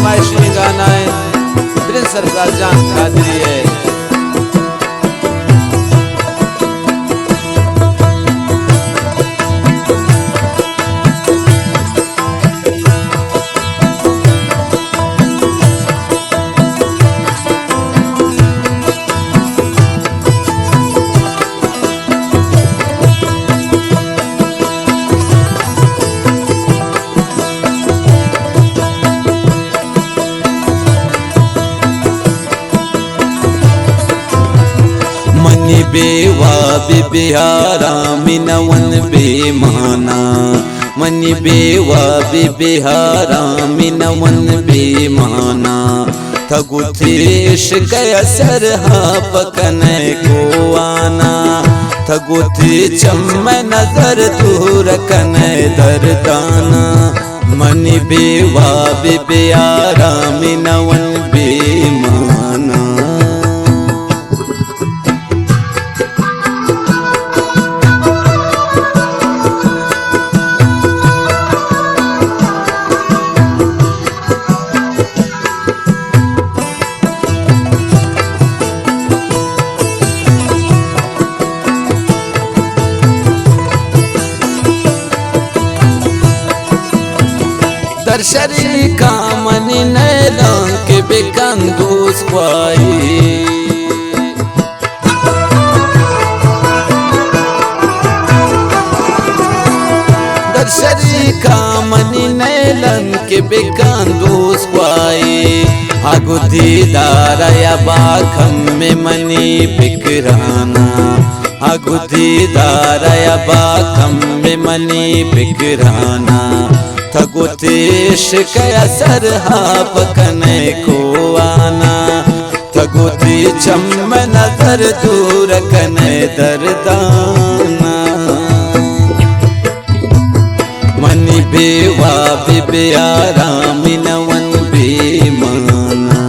फरमाइशी गाना है प्रिंस सरफराज जान कादरी है। बेवा बिहारा मिनवन बेमाना मनी बेवा बिहारा मिनवन बेमाना थगुथेश कसर हा पकन को आना थगुथी चम नजर दूर कन दरदाना मनी बेवा बिहारा मिनवन बेमाना। दर्शरी कामनी नैलां के बेकंदूस पाई दर्शरी कामनी नैलां के बेकंदूस पाई आगु दीदार या बाखम में मनी बिकराना आगु दीदार या बाखम में मनी बिकराना थगुतेश कसर हा पकन को आना थगुती चम नजर दूर कन दरदाना मनी बेवा बिहारा मिनवन बेमाना।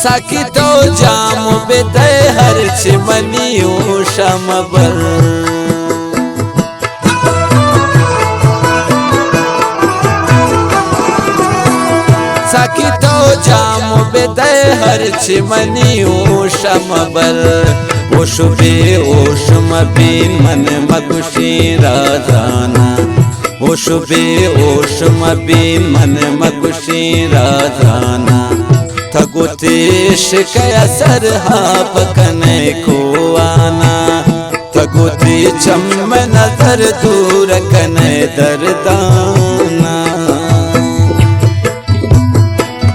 साकी तो जाम बेदे हर चिमनियो शमबर साकी तो जाम बेदे हर चिमनियो शमबर ओशुबे ओशुम बीन मन मगुशी राजाना ओशुबे ओशुम बीन मन मगुशी राजाना थगुतेश कसर हा पकन को आना थगुती चम नजर दूर कन दरदाना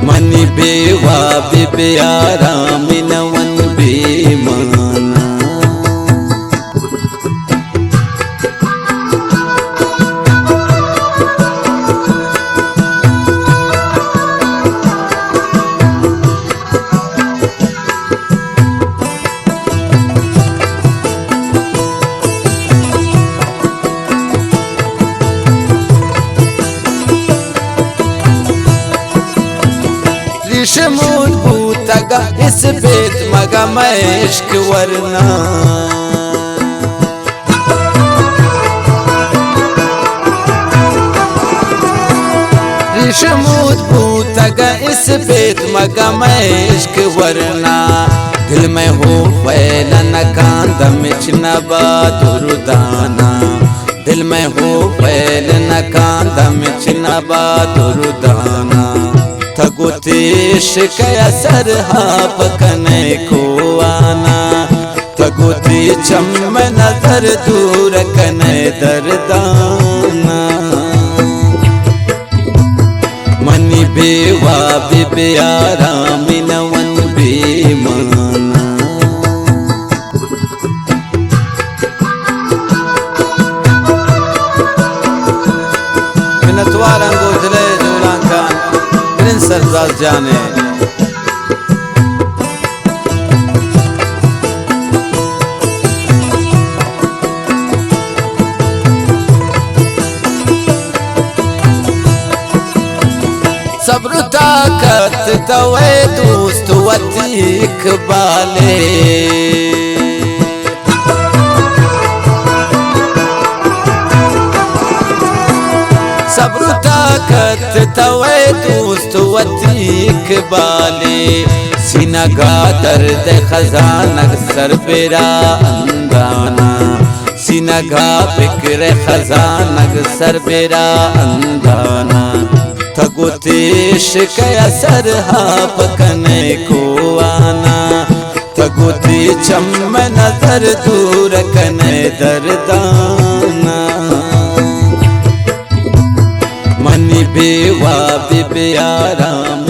मनी बेवा बिहारा मिनवन बेमाना। ऋषमूल भूतगा इस बेत मगा मैश्क वरना ऋषमूल भूतगा इस बेत मगा मैश्क वरना दिल में हो फैलन कांद मिचनबा दुरुदाना दिल में हो फैलन कांद मिचनबा दुरुदाना थगुतेश कसर हा पकन को आना थगुती चम नजर दूर कन दरदाना मनी बेवा बिहारा मिनवन बेमाना। मिनतवार अंगोजले जोलान खान प्रिंस सरफराज जाने। ताकत तवे दोस्त वतीक बाले सब्र ताकत तवे दोस्त वतीक बाले सीना गा दर्द खजानक सर बेरा अंदाना सीना गा फिक्र खजानक सर बेरा अंदाना तगुतीश के असर हा पकने को आना तगुती चम नजर दूर कने दर्दाना मनी बेवा बिबियाराम